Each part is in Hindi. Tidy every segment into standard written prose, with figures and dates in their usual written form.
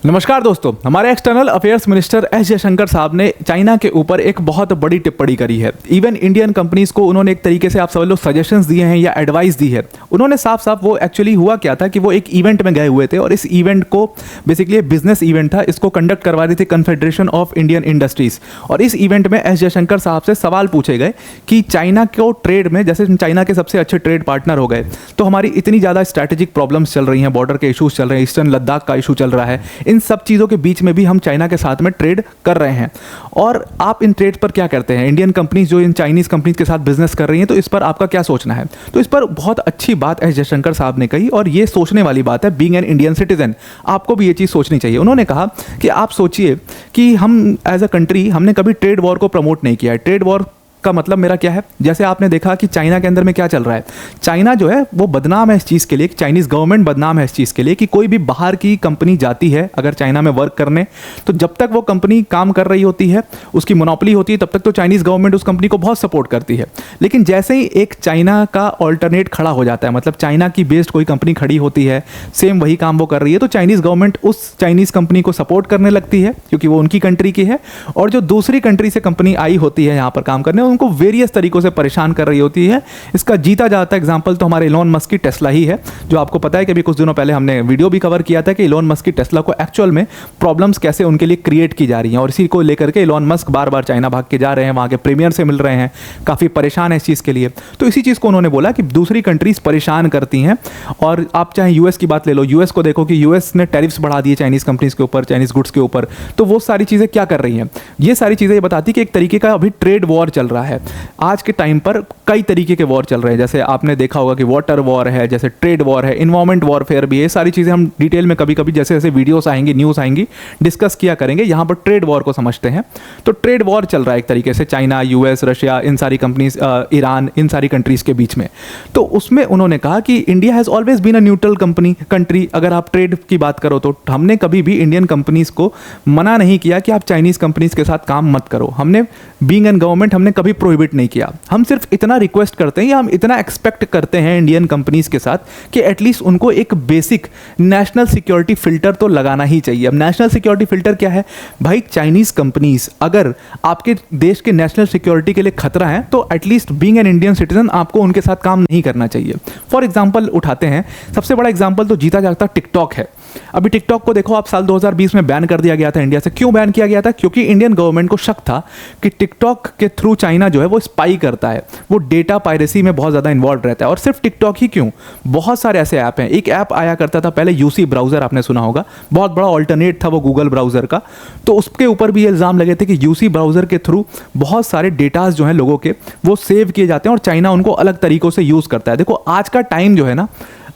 नमस्कार दोस्तों, हमारे external affairs minister S Jaishankar साहब ने चाइना के ऊपर एक बहुत बड़ी टिप्पणी करी है। इवन इंडियन कंपनीज को उन्होंने एक तरीके से आप समझ लो सजेशंस दिए हैं या एडवाइस दी है। उन्होंने साफ साफ वो एक्चुअली हुआ क्या था कि वो एक इवेंट में गए हुए थे और इस इवेंट को बेसिकली बिजनेस इवेंट था, इसको कंडक्ट करवा रही थी कन्फेडरेशन ऑफ इंडियन इंडस्ट्रीज। और इस इवेंट में एस जयशंकर साहब से सवाल पूछे गए कि चाइना को ट्रेड में, जैसे चाइना के सबसे अच्छे ट्रेड पार्टनर हो गए तो हमारी इतनी ज़्यादा स्ट्रैटेजिक प्रॉब्लम्स चल रही हैं, बॉर्डर के इशूज़ चल रहे हैं, ईस्टर्न लद्दाख का इशू चल रहा है, इन सब चीज़ों के बीच में भी हम चाइना के साथ में ट्रेड कर रहे हैं और आप इन ट्रेड पर क्या करते हैं? इंडियन कंपनीज जो इन चाइनीज कंपनीज के साथ बिजनेस कर रही हैं, तो इस पर आपका क्या सोचना है? तो इस पर बहुत अच्छी बात एस जयशंकर साहब ने कही और ये सोचने वाली बात है। बीइंग एन इंडियन सिटीजन आपको भी ये चीज़ सोचनी चाहिए। उन्होंने कहा कि आप सोचिए कि हम एज अ कंट्री हमने कभी ट्रेड वॉर को प्रमोट नहीं किया है। ट्रेड वॉर का मतलब मेरा क्या है? जैसे आपने देखा कि चाइना के अंदर में क्या चल रहा है, चाइना जो है वो बदनाम है इस चीज़ के लिए, चाइनीज़ गवर्नमेंट बदनाम है इस चीज़ के लिए कि कोई भी बाहर की कंपनी जाती है अगर चाइना में वर्क करने, तो जब तक वो कंपनी काम कर रही होती है, उसकी मोनोपोली होती है, तब तक तो चाइनीज़ गवर्नमेंट उस कंपनी को बहुत सपोर्ट करती है। लेकिन जैसे ही एक चाइना का ऑल्टरनेट खड़ा हो जाता है, मतलब चाइना की बेस्ड कोई कंपनी खड़ी होती है, सेम वही काम वो कर रही है, तो चाइनीज़ गवर्नमेंट उस चाइनीज़ कंपनी को सपोर्ट करने लगती है क्योंकि वो उनकी कंट्री की है। और जो दूसरी कंट्री से कंपनी आई होती है यहाँ पर काम करने, उनको वेरियस तरीकों से परेशान कर रही होती है। इसका जीता जाता एग्जांपल तो हमारे इलॉन मस्क की टेस्ला ही है, जो आपको पता है कि अभी कुछ दिनों पहले हमने वीडियो भी कवर किया था कि इलॉन मस्क की टेस्ला को एक्चुअल में प्रॉब्लम्स कैसे उनके लिए क्रिएट की जा रही हैं और इसी को लेकर के इलॉन मस्क बार बार चाइना भाग के जा रहे हैं, वहाँ के प्रीमियर से मिल रहे हैं, काफ़ी परेशान है इस चीज़ के लिए। तो इसी चीज़ को उन्होंने बोला कि दूसरी कंट्रीज परेशान करती हैं। और आप चाहे यूएस की बात ले लो, यूएस को देखो कि यूएस ने टैरिफ्स बढ़ा दिए चाइनीज़ कंपनीज के ऊपर, चाइनीज़ गुड्स के ऊपर। तो वो सारी चीज़ें क्या कर रही हैं? ये सारी चीज़ें ये बताती कि एक तरीके का अभी ट्रेड वॉर चल रहा है। आज के टाइम पर कई तरीके के वॉर चल रहे हैं, जैसे आपने देखा होगा कि वाटर वॉर है, जैसे ट्रेड वॉर है, इन्वायरमेंट वॉरफेयर भी है। ये सारी चीज़ें हम डिटेल में कभी कभी जैसे जैसे वीडियोस आएंगी, न्यूज़ आएंगी, डिस्कस किया करेंगे। यहाँ पर ट्रेड वॉर को समझते हैं। तो ट्रेड वॉर चल रहा है एक तरीके से चाइना, यूएस, रशिया, इन सारी कंपनीज, ईरान, इन सारी कंट्रीज़ के बीच में। तो उसमें उन्होंने कहा कि India has always been a neutral country. अगर आप ट्रेड की बात करो तो हमने कभी भी इंडियन कंपनीज़ को मना नहीं किया कि आप चाइनीज़ कंपनीज़ के साथ काम मत करो। हमने बीइंग एन गवर्नमेंट हमने कभी प्रोहिबिट नहीं किया। हम सिर्फ इतना रिक्वेस्ट करते हैं या हम इतना एक्सपेक्ट करते हैं इंडियन कंपनीज के साथ कि एटलीस्ट उनको एक बेसिक नेशनल सिक्योरिटी फिल्टर तो लगाना ही चाहिए। अब नेशनल सिक्योरिटी फिल्टर क्या है भाई? चाइनीज कंपनीज अगर आपके देश के नेशनल सिक्योरिटी के लिए खतरा है तो at least being an Indian citizen आपको उनके साथ काम नहीं करना चाहिए। फॉर एग्जाम्पल उठाते हैं, सबसे बड़ा एग्जाम्पल तो जीता जागता टिकटॉक है। अभी टिकटॉक को देखो आप, साल 2020 में बैन कर दिया गया था इंडिया से। क्यों बैन किया गया था? क्योंकि इंडियन गवर्नमेंट को शक था कि टिकटॉक के थ्रू चाइना जो है वो स्पाई करता है, वो डेटा पायरेसी में बहुत ज़्यादा इन्वॉल्व रहता है। और सिर्फ टिकटॉक ही क्यों, बहुत सारे ऐसे ऐप हैं। एक ऐप आया करता था पहले, यूसी ब्राउज़र, आपने सुना होगा, बहुत बड़ा ऑल्टरनेट था वो गूगल ब्राउज़र का। तो उसके ऊपर भी ये इल्ज़ाम लगे थे कि यूसी ब्राउज़र के थ्रू बहुत सारे डेटाज जो हैं लोगों के वो सेव किए जाते हैं और चाइना उनको अलग तरीक़ों से यूज़ करता है। देखो आज का टाइम जो है ना,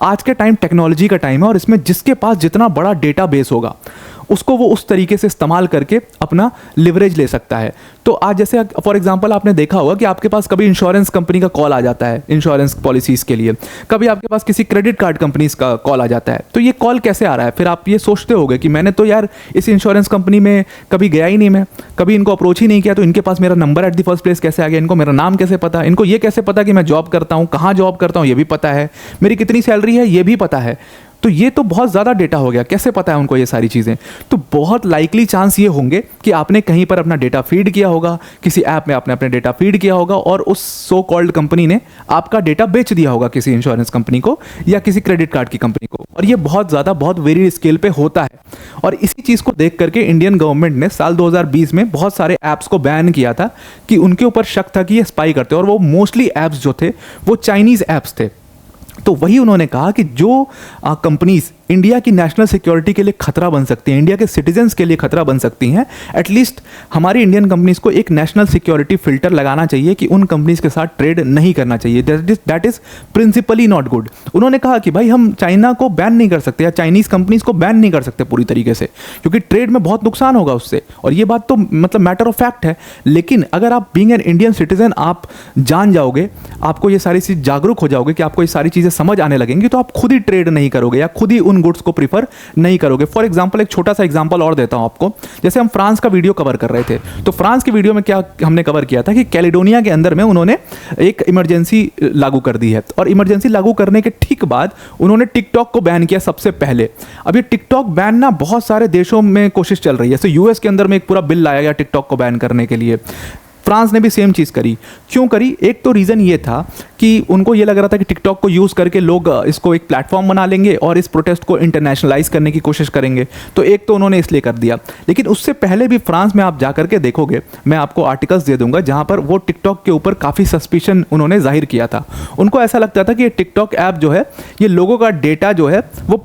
आज के टाइम टेक्नोलॉजी का टाइम है और इसमें जिसके पास जितना बड़ा डेटा बेस होगा उसको वो उस तरीके से इस्तेमाल करके अपना लिवरेज ले सकता है। तो आज जैसे फॉर एग्जांपल आपने देखा होगा कि आपके पास कभी इंश्योरेंस कंपनी का कॉल आ जाता है इंश्योरेंस पॉलिसीज़ के लिए, कभी आपके पास किसी क्रेडिट कार्ड कंपनीज का कॉल आ जाता है। तो ये कॉल कैसे आ रहा है? फिर आप ये सोचते होगे कि मैंने तो यार इस इंश्योरेंस कंपनी में कभी गया ही नहीं, मैं कभी इनको अप्रोच ही नहीं किया, तो इनके पास मेरा number at the first place कैसे आ गया? इनको मेरा नाम कैसे पता? इनको ये कैसे पता कि मैं जॉब करता हूँ, कहाँ जॉब करता हूँ ये भी पता है, मेरी कितनी सैलरी है ये भी पता है। तो ये तो बहुत ज़्यादा डेटा हो गया, कैसे पता है उनको ये सारी चीज़ें? तो बहुत लाइकली चांस ये होंगे कि आपने कहीं पर अपना डेटा फीड किया होगा, किसी ऐप में आपने अपने डेटा फीड किया होगा और उस सो कॉल्ड कंपनी ने आपका डेटा बेच दिया होगा किसी इंश्योरेंस कंपनी को या किसी क्रेडिट कार्ड की कंपनी को। और ये बहुत ज़्यादा, बहुत वेरी स्केल पे होता है। और इसी चीज़ को देख करके इंडियन गवर्नमेंट ने साल 2020 में बहुत सारे ऐप्स को बैन किया था कि उनके ऊपर शक था कि ये स्पाई करते हैं, और वो मोस्टली ऐप्स जो थे वो चाइनीज़ ऐप्स थे। तो वही उन्होंने कहा कि जो कंपनीज इंडिया की नेशनल सिक्योरिटी के लिए खतरा बन सकती हैं, इंडिया के सिटीजन्स के लिए खतरा बन सकती हैं, एटलीस्ट हमारी इंडियन कंपनीज को एक नेशनल सिक्योरिटी फिल्टर लगाना चाहिए कि उन कंपनीज के साथ ट्रेड नहीं करना चाहिए। That is principally not good. उन्होंने कहा कि भाई हम चाइना को बैन नहीं कर सकते या चाइनीज कंपनीज को बैन नहीं कर सकते पूरी तरीके से, क्योंकि ट्रेड में बहुत नुकसान होगा उससे, और ये बात तो मतलब मैटर ऑफ फैक्ट है। लेकिन अगर आप बीइंग एन इंडियन सिटीजन आप जान जाओगे, आपको ये सारी चीज़ जागरूक हो जाओगे कि आपको ये सारी चीज़ें समझ आने लगेंगी, तो आप खुद ही ट्रेड नहीं करोगे या खुद ही उन गुड्स को प्रीफर नहीं करोगे। फॉर एग्जाम्पल एक छोटा सा एग्जाम्पल और देता हूँ आपको। जैसे हम फ्रांस का वीडियो कवर कर रहे थे, तो फ्रांस की वीडियो में क्या हमने कवर किया था कि कैलिडोनिया के अंदर में उन्होंने एक इमरजेंसी लागू कर दी है, और इमरजेंसी लागू करने के ठीक बाद उन्होंने टिकटॉक को बैन किया सबसे पहले। अब ये टिकटॉक बैन ना बहुत सारे देशों में कोशिश चल रही है, जैसे यूएस के अंदर में एक पूरा बिल लाया गया टिकटॉक को बैन करने के लिए। फ्रांस ने भी सेम चीज़ करी। क्यों करी? एक तो रीज़न ये था कि उनको ये लग रहा था कि टिकटॉक को यूज़ करके लोग इसको एक प्लेटफॉर्म बना लेंगे और इस प्रोटेस्ट को इंटरनेशनलाइज करने की कोशिश करेंगे, तो एक तो उन्होंने इसलिए कर दिया। लेकिन उससे पहले भी फ्रांस में आप जा करके देखोगे, मैं आपको आर्टिकल्स दे दूंगा जहाँ पर वो टिकटॉक के ऊपर काफ़ी सस्पिशन उन्होंने जाहिर किया था। उनको ऐसा लगता था कि ये टिकटॉक ऐप जो है ये लोगों का डेटा जो है वो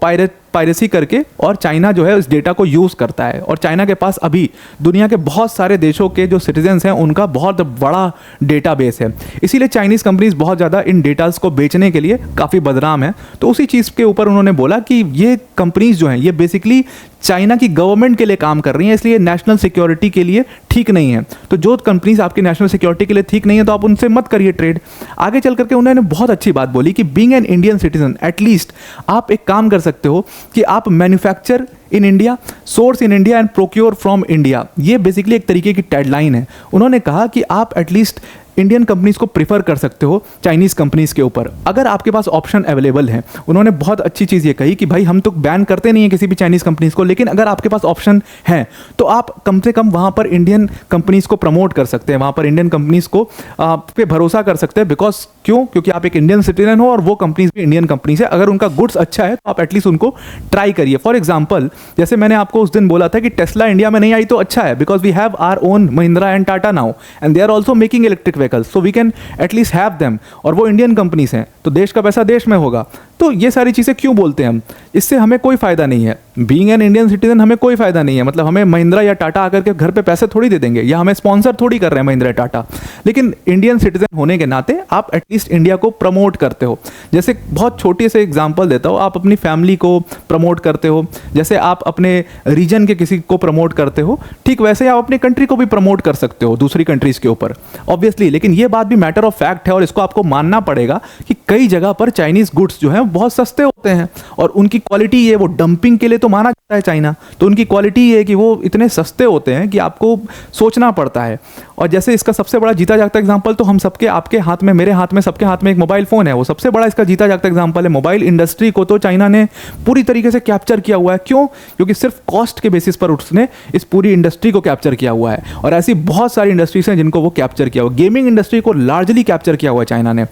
पायरेसी करके और चाइना जो है उस डेटा को यूज़ करता है, और चाइना के पास अभी दुनिया के बहुत सारे देशों के जो सिटीजन्स हैं उनका बहुत बड़ा डेटाबेस है। इसीलिए चाइनीज़ कंपनीज बहुत ज़्यादा इन डेटास को बेचने के लिए काफ़ी बदनाम है। तो उसी चीज़ के ऊपर उन्होंने बोला कि ये कंपनीज जो हैं ये बेसिकली चाइना की गवर्नमेंट के लिए काम कर रही हैं, इसलिए नेशनल सिक्योरिटी के लिए ठीक नहीं है। तो जो कंपनीज आपकी नेशनल सिक्योरिटी के लिए ठीक नहीं है तो आप उनसे मत करिए ट्रेड। आगे चल करके उन्होंने बहुत अच्छी बात बोली कि being an Indian citizen at least आप एक काम कर सकते हो कि आप manufacture in India, source in India and procure from India. ये बेसिकली एक तरीके की टैगलाइन है। उन्होंने कहा कि आप एटलीस्ट इंडियन कंपनीज को प्रीफर कर सकते हो चाइनीज़ कंपनीज के ऊपर, अगर आपके पास ऑप्शन अवेलेबल है। उन्होंने बहुत अच्छी चीज़ ये कही कि भाई हम तो बैन करते नहीं है किसी भी चाइनीज़ कंपनीज को, लेकिन अगर आपके पास ऑप्शन है तो आप कम से कम वहाँ पर इंडियन कंपनीज को प्रमोट कर सकते हैं, वहाँ पर इंडियन कंपनीज को पे भरोसा कर सकते हैं। बिकॉज क्योंकि आप एक इंडियन सिटीजन हो और वो कंपनीज भी इंडियन कंपनीज है। अगर उनका गुड्स अच्छा है तो आप एटलीस्ट उनको ट्राई करिए। फॉर एग्जाम्पल जैसे मैंने आपको उस दिन बोला था कि टेस्ला इंडिया में नहीं आई तो अच्छा है, because we have our own Mahindra and Tata now and they are also making electric vehicles, so we can at least have them, और वो इंडियन कंपनीज हैं तो देश का पैसा देश में होगा। तो ये सारी चीज़ें क्यों बोलते हैं हम? इससे हमें कोई फ़ायदा नहीं है। बीइंग एन इंडियन सिटीजन हमें कोई फ़ायदा नहीं है, मतलब हमें महिंद्रा या टाटा आकर के घर पे पैसे थोड़ी दे देंगे, या हमें स्पॉन्सर थोड़ी कर रहे हैं महिंद्रा टाटा। लेकिन इंडियन सिटीजन होने के नाते आप एटलीस्ट इंडिया को प्रमोट करते हो। जैसे बहुत छोटी से एग्जांपल देता हूँ, आप अपनी फैमिली को प्रमोट करते हो, जैसे आप अपने रीजन के किसी को प्रमोट करते हो, ठीक वैसे ही आप अपनी कंट्री को भी प्रमोट कर सकते हो दूसरी कंट्रीज़ के ऊपर ऑब्वियसली। लेकिन ये बात भी मैटर ऑफ फैक्ट है और इसको आपको मानना पड़ेगा कि कई जगह पर चाइनीज़ गुड्स जो हैं बहुत सस्ते होते हैं, और उनकी क्वालिटी ये, वो डंपिंग के लिए तो माना जाता है चाइना, तो उनकी क्वालिटी ये है कि वो इतने सस्ते होते हैं कि आपको सोचना पड़ता है। और जैसे इसका सबसे बड़ा जीता जागता एग्जांपल तो हम सबके, आपके हाथ में, मेरे हाथ में, सबके हाथ में एक मोबाइल फ़ोन है, वो सबसे बड़ा इसका जीता जागता एग्जांपल है। मोबाइल इंडस्ट्री को तो चाइना ने पूरी तरीके से कैप्चर किया हुआ है। क्यों? क्योंकि सिर्फ कॉस्ट के बेसिस पर उसने इस पूरी इंडस्ट्री को कैप्चर किया हुआ है, और ऐसी बहुत सारी इंडस्ट्रीज हैं जिनको वो कैप्चर किया हुआ। गेमिंग इंडस्ट्री को लार्जली कैप्चर किया हुआ है चाइना ने।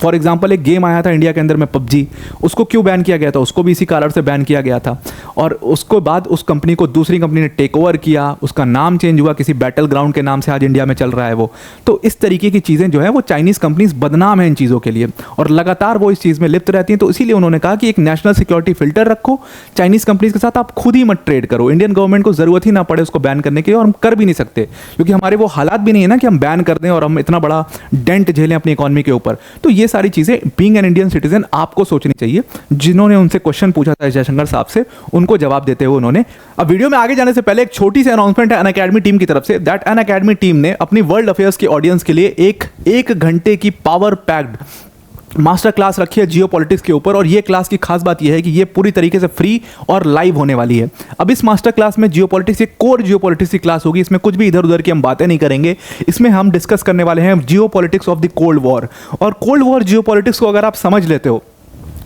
फॉर एग्जाम्पल एक गेम आया था इंडिया के अंदर में पबजी, उसको क्यों बैन किया गया था? उसको भी इसी कारण से बैन किया गया था, और उसको बाद उस कंपनी को दूसरी कंपनी ने टेक ओवर किया, उसका नाम चेंज हुआ, किसी बैटल ग्राउंड के नाम से आज इंडिया में चल रहा है वो। तो इस तरीके की चीज़ें जो है वो चाइनीज़ कंपनीज बदनाम है इन चीज़ों के लिए, और लगातार वो इस चीज़ में लिप्त रहती हैं। तो इसीलिए उन्होंने कहा कि एक नेशनल सिक्योरिटी फिल्टर रखो, चाइनीज़ कंपनीज के साथ आप खुद ही मत ट्रेड करो, इंडियन गवर्नमेंट को ज़रूरत ही ना पड़े उसको बैन करने की, और हम कर भी नहीं सकते क्योंकि हमारे वो हालात भी नहीं है ना कि हम बैन कर दें और हम इतना बड़ा डेंट झेलें अपनी इकॉनमी के ऊपर। तो ये सारी चीज़ें बीइंग एन इंडियन सिटीजन आपको सोचनी चाहिए। जिन्होंने उनसे क्वेश्चन पूछा था जयशंकर साहब से, उनको जवाब देते हुए उन्होंने। अब वीडियो में आगे जाने से पहले एक छोटी सी अनाउंसमेंट है अनअकैडमी टीम की तरफ से, दैट अनअकैडमी टीम ने अपनी वर्ल्ड अफेयर्स की ऑडियंस के लिए एक घंटे की पावर पैक्ड मास्टर क्लास रखी है जियो पॉलिटिक्स के ऊपर। और ये क्लास की खास बात यह है कि ये पूरी तरीके से फ्री और लाइव होने वाली है। अब इस मास्टर क्लास में जियो पॉलिटिक्स, ये कोर जियो पॉलिटिक्स की क्लास होगी। इसमें कुछ भी इधर उधर की हम बातें नहीं करेंगे। इसमें हम डिस्कस करने वाले हैं जियो politics of the cold war. और कोल्ड वॉर जियो पॉलिटिक्स को अगर आप समझ लेते हो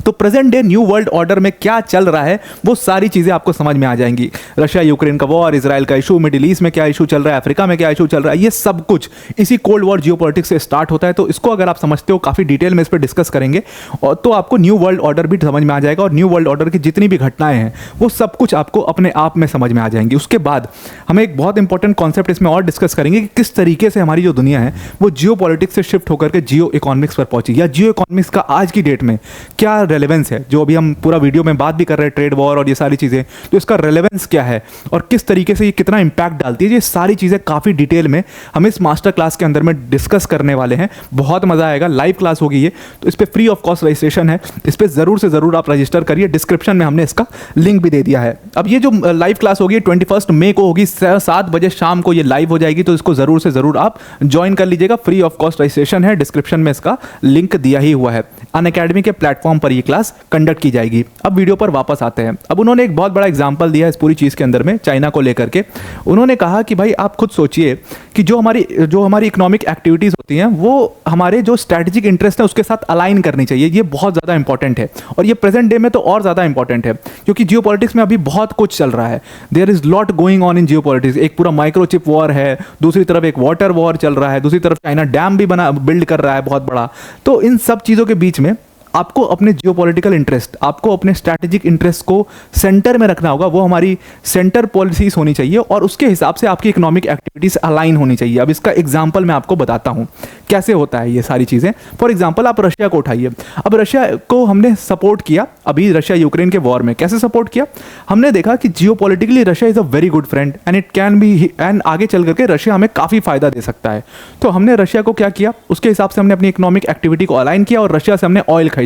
तो present day new world order में क्या चल रहा है वो सारी चीज़ें आपको समझ में आ जाएंगी। रशिया यूक्रेन का वॉर, इजराइल का इशू, मिडिल ईस्ट में क्या इशू चल रहा है, अफ्रीका में क्या इशू चल रहा है, ये सब कुछ इसी कोल्ड वॉर जियोपॉलिटिक्स से स्टार्ट होता है। तो इसको अगर आप समझते हो, काफ़ी डिटेल में इस पर डिस्कस करेंगे, और तो आपको न्यू वर्ल्ड ऑर्डर भी समझ में आ जाएगा, और न्यू वर्ल्ड ऑर्डर की जितनी भी घटनाएं हैं वो सब कुछ आपको अपने आप में समझ में आ जाएंगी। उसके बाद हम एक बहुत इंपॉर्टेंट कॉन्सेप्ट इसमें और डिस्कस करेंगे कि किस तरीके से हमारी जो दुनिया है वो जियो पॉलिटिक्स से शिफ्ट होकर के जियो इकोनॉमिक्स पर पहुंची, या जियो इकोनॉमिक्स का आज की डेट में क्या रेलेवेंस है। जो हम पूरा वीडियो में बात भी कर रहे हैं ट्रेड वॉर और ये सारी चीज़ें, तो इसका रेलेवेंस क्या है और किस तरीके से ये कितना इंपैक्ट डालती है, ये सारी चीज़ें काफ़ी डिटेल में हम इस मास्टर क्लास के अंदर में डिस्कस करने वाले हैं। बहुत मज़ा आएगा, लाइव क्लास होगी ये। तो इस पर फ्री ऑफ कॉस्ट रजिस्ट्रेशन है, इस पर ज़रूर से ज़रूर आप रजिस्टर करिए। डिस्क्रिप्शन में हमने इसका लिंक भी दे दिया है। अब ये जो लाइव क्लास होगी 21 मई को होगी, 7 बजे शाम को ये लाइव हो जाएगी। तो इसको ज़रूर से ज़रूर आप ज्वाइन कर लीजिएगा। फ्री ऑफ कॉस्ट रजिस्ट्रेशन है, डिस्क्रिप्शन में इसका लिंक दिया ही हुआ है। अनअकैडमी के प्लेटफॉर्म पर ये क्लास कंडक्ट की जाएगी। अब वीडियो पर वापस आते हैं। अब उन्होंने एक बहुत बड़ा एग्जाम्पल दिया इस पूरी चीज़ के अंदर में चाइना को लेकर के। उन्होंने कहा कि भाई आप खुद सोचिए कि जो हमारी इकोनॉमिक एक्टिविटीज़ होती हैं वो हमारे जो स्ट्रैटेजिक इंटरेस्ट है उसके साथ अलाइन करनी चाहिए। ये बहुत ज़्यादा इंपॉर्टेंट है और ये प्रेजेंट डे में तो और ज़्यादा इंपॉर्टेंट है, क्योंकि जियोपॉलिटिक्स में अभी बहुत कुछ चल रहा है। There is lot going on in geopolitics. एक पूरा माइक्रोचिप वॉर है, दूसरी तरफ एक वाटर वॉर चल रहा है, दूसरी तरफ चाइना डैम भी बिल्ड कर रहा है बहुत बड़ा। तो इन सब चीज़ों के बीच में आपको अपने जियोपॉलिटिकल इंटरेस्ट, आपको अपने स्ट्रैटेजिक इंटरेस्ट को सेंटर में रखना होगा। वो हमारी सेंटर पॉलिसीज होनी चाहिए और उसके हिसाब से आपकी इकोनॉमिक एक्टिविटीज अलाइन होनी चाहिए। अब इसका एग्जांपल मैं आपको बताता हूँ कैसे होता है ये सारी चीज़ें। फॉर एग्जांपल आप रशिया को उठाइए। अब रशिया को हमने सपोर्ट किया अभी रशिया यूक्रेन के वॉर में। कैसे सपोर्ट किया? हमने देखा कि geopolitically Russia is a very good friend and it can be, and आगे चल करके रशिया हमें काफ़ी फायदा दे सकता है। तो हमने रशिया को क्या किया, उसके हिसाब से हमने अपनी इकोनॉमिक एक्टिविटी को अलाइन किया और रशिया से हमने ऑयल खरीदा।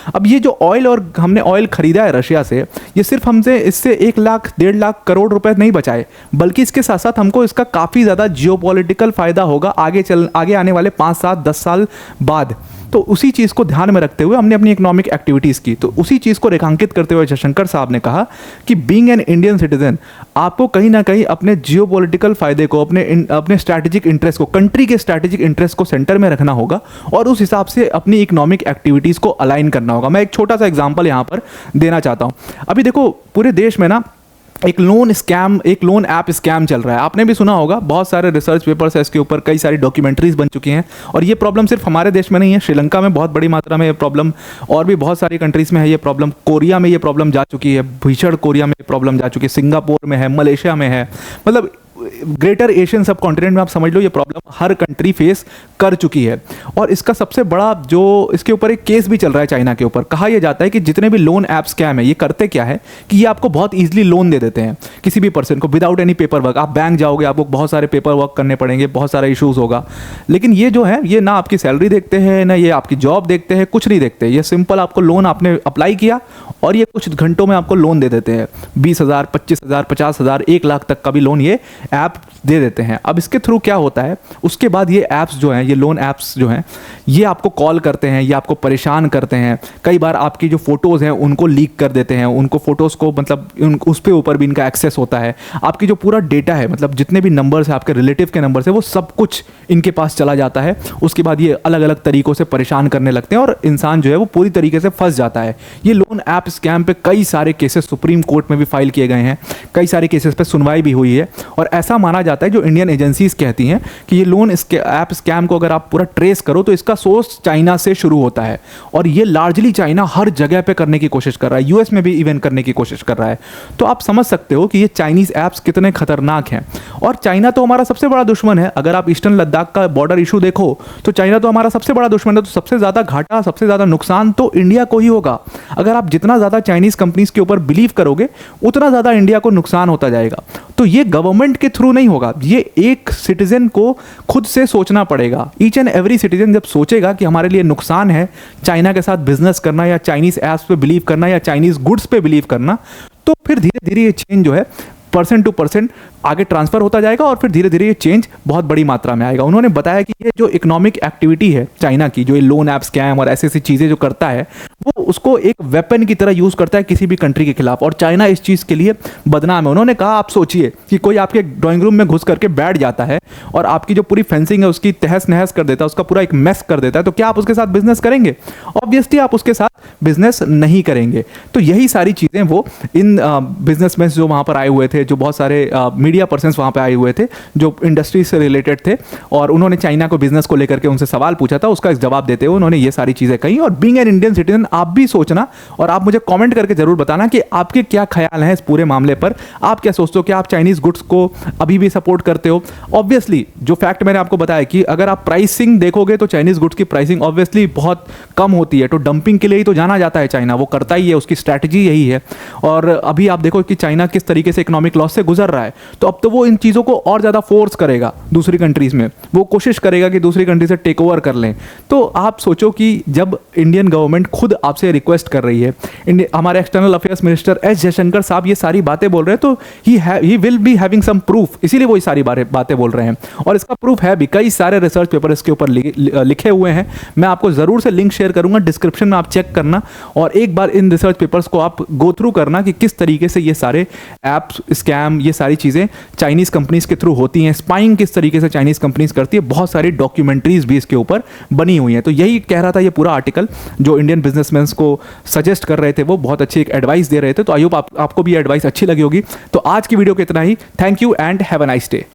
अब ये जो ऑयल और हमने ऑयल खरीदा है रशिया से, ये सिर्फ हमसे इससे 1 लाख 1.5 लाख करोड़ रुपए नहीं बचाए, बल्कि इसके साथ साथ हमको इसका काफ़ी ज़्यादा जियोपॉलिटिकल फायदा होगा आगे आने वाले 5, 7, 10 साल बाद। तो उसी चीज़ को ध्यान में रखते हुए हमने अपनी इकोनॉमिक एक्टिविटीज़ की। तो उसी चीज़ को रेखांकित करते हुए जयशंकर साहब ने कहा कि बीइंग एन इंडियन सिटीजन, आपको कहीं ना कहीं अपने जियोपॉलिटिकल फायदे को, अपने स्ट्रैटेजिक इंटरेस्ट को, कंट्री के स्ट्रैटेजिक इंटरेस्ट को सेंटर में रखना होगा और उस हिसाब से अपनी इकोनॉमिक एक्टिविटीज़ को अलाइन करना होगा। मैं एक छोटा सा एग्जाम्पल यहाँ पर देना चाहता हूँ। अभी देखो पूरे देश में ना एक लोन ऐप स्कैम चल रहा है। आपने भी सुना होगा, बहुत सारे रिसर्च पेपर्स है इसके ऊपर, कई सारी डॉक्यूमेंट्रीज बन चुकी हैं। और ये प्रॉब्लम सिर्फ हमारे देश में नहीं है, श्रीलंका में बहुत बड़ी मात्रा में ये प्रॉब्लम, और भी बहुत सारी कंट्रीज़ में है ये प्रॉब्लम। कोरिया में ये प्रॉब्लम जा चुकी है, भीषण कोरिया में प्रॉब्लम जा चुकी है, सिंगापुर में है, मलेशिया में है, मतलब ग्रेटर एशियन सब कॉन्टिनेंट में आप समझ लो ये प्रॉब्लम हर कंट्री फेस कर चुकी है। और इसका सबसे बड़ा जो इसके ऊपर एक केस भी चल रहा है चाइना के ऊपर। कहा यह जाता है कि जितने भी लोन ऐप स्कैम है ये करते क्या है कि ये आपको बहुत ईजिली लोन दे देते हैं किसी भी पर्सन को विदाउट एनी पेपर वर्क। आप बैंक जाओगे, आपको बहुत सारे पेपर वर्क करने पड़ेंगे, बहुत सारा इशूज़ होगा। लेकिन ये जो है ये ना आपकी सैलरी देखते हैं, ना ये आपकी जॉब देखते हैं, कुछ नहीं देखते। ये सिंपल आपको लोन आपने अप्लाई किया और ये कुछ घंटों में आपको लोन दे देते हैं। 20,000, 25,000, 50,000, 1 लाख तक का भी लोन ये ऐप दे देते हैं। अब इसके थ्रू क्या होता है, उसके बाद ये ऐप्स जो हैं, ये लोन ऐप्स जो हैं, ये आपको कॉल करते हैं, ये आपको परेशान करते हैं। कई बार आपकी जो फोटोज़ हैं उनको लीक कर देते हैं, उनको फोटोज़ को मतलब उस पे ऊपर भी इनका एक्सेस होता है। आपकी जो पूरा डेटा है, मतलब जितने भी नंबर्स हैं, आपके रिलेटिव के नंबर्स हैं, वो सब कुछ इनके पास चला जाता है। उसके बाद ये अलग अलग तरीक़ों से परेशान करने लगते हैं और इंसान जो है वो पूरी तरीके से फंस जाता है। ये लोन ऐप स्कैम पे कई सारे केसेस सुप्रीम कोर्ट में भी फाइल किए गए हैं, कई सारे केसेस पे सुनवाई भी हुई है। और ऐसा माना जाता है, जो इंडियन एजेंसीज कहती हैं कि ये लोन ऐप स्कैम को अगर आप पूरा ट्रेस करो तो इसका सोर्स चाइना से शुरू होता है और ये लार्जली चाइना हर जगह पे करने की कोशिश कर रहा है, यूएस में भी इवन करने की कोशिश कर रहा है। तो आप समझ सकते हो कि ये चाइनीज ऐप्स कितने खतरनाक हैं। और चाइना तो हमारा सबसे बड़ा दुश्मन है। अगर आप ईस्टर्न लद्दाख का बॉर्डर इशू देखो तो चाइना तो हमारा सबसे बड़ा दुश्मन है। तो सबसे ज़्यादा घाटा, सबसे ज़्यादा नुकसान तो इंडिया को ही होगा। अगर आप जितना ज़्यादा चाइनीज़ कंपनीज के ऊपर बिलीव करोगे उतना ज़्यादा इंडिया को नुकसान होता जाएगा। तो ये गवर्नमेंट के थ्रू नहीं होगा, ये एक सिटीजन को खुद से सोचना पड़ेगा। ईच एंड एवरी सिटीजन जब सोचेगा कि हमारे लिए नुकसान है चाइना के साथ बिजनेस करना या चाइनीज ऐप्स पे बिलीव करना या चाइनीज गुड्स पे बिलीव करना, तो फिर धीरे धीरे ये चेंज जो है % टू % आगे ट्रांसफर होता जाएगा और फिर धीरे धीरे ये चेंज बहुत बड़ी मात्रा में आएगा। उन्होंने बताया कि ये जो इकोनॉमिक एक्टिविटी है चाइना की, जो ये लोन ऐप स्कैम और ऐसी ऐसी चीज़ें जो करता है, वो उसको एक वेपन की तरह यूज़ करता है किसी भी कंट्री के खिलाफ, और चाइना इस चीज़ के लिए बदनाम है। उन्होंने कहा, आप सोचिए कि कोई आपके ड्राइंग रूम में घुस करके बैठ जाता है और आपकी जो पूरी फेंसिंग है उसकी तहस नहस कर देता है, उसका पूरा एक मेस कर देता है, तो क्या आप उसके साथ बिजनेस करेंगे? ऑब्वियसली आप उसके साथ बिजनेस नहीं करेंगे। तो यही सारी चीज़ें वो इन बिजनेसमैन जो वहाँ पर आए हुए थे, जो बहुत सारे मीडिया पर्सन्स वहाँ पे आए हुए थे जो इंडस्ट्री से रिलेटेड थे, और उन्होंने चाइना को बिजनेस को लेकर के उनसे सवाल पूछा था, उसका जवाब देते हुए उन्होंने ये सारी चीज़ें कही। और बीइंग एन इंडियन सिटीजन आप भी सोचना और आप मुझे कमेंट करके जरूर बताना कि आपके क्या ख्याल हैं इस पूरे मामले पर। आप क्या सोचते हो कि आप चाइनीज़ गुड्स को अभी भी सपोर्ट करते हो? ऑब्वियसली जो फैक्ट मैंने आपको बताया कि अगर आप प्राइसिंग देखोगे तो चाइनीज़ गुड्स की प्राइसिंग ऑब्वियसली बहुत कम होती है। तो डंपिंग के लिए ही तो जाना जाता है चाइना, वो करता ही है, उसकी स्ट्रैटेजी यही है। और अभी आप देखो कि चाइना किस तरीके से इकोनॉमिक इकोनॉमिक लॉस से गुजर रहा है, तो अब तो वो इन चीज़ों को और ज़्यादा फोर्स करेगा दूसरी कंट्रीज़ में, वो कोशिश करेगा कि दूसरी कंट्री से टेक ओवर कर लें। तो आप सोचो कि जब इंडियन गवर्नमेंट खुद आपसे रिक्वेस्ट कर रही है, हमारे external affairs minister S Jaishankar साहब ये सारी बातें बोल रहे हैं, तो he will be having some proof, इसीलिए वो ये सारी बातें बोल रहे हैं। और इसका प्रूफ है भी, कई सारे रिसर्च पेपर इसके ऊपर लिखे हुए हैं। मैं आपको ज़रूर से लिंक शेयर करूंगा डिस्क्रिप्शन में, आप चेक करना और एक बार इन रिसर्च पेपर्स को आप गो थ्रू करना कि किस तरीके से ये सारे ऐप्स, स्कैम, ये सारी चीज़ें चाइनीज़ कंपनीज के थ्रू होती हैं, स्पाइंग किस तरीके से चाइनीज़ कंपनीज करती है। बहुत सारी डॉक्यूमेंट्रीज भी इसके ऊपर बनी हुई हैं। तो यही कह रहा था ये पूरा आर्टिकल, जो इंडियन बिजनेसमैन को सजेस्ट कर रहे थे, वो बहुत अच्छी एक एडवाइस दे रहे थे। तो आई होप आपको भी एडवाइस अच्छी लगी होगी। तो आज की वीडियो को इतना ही। Thank you and have a nice day.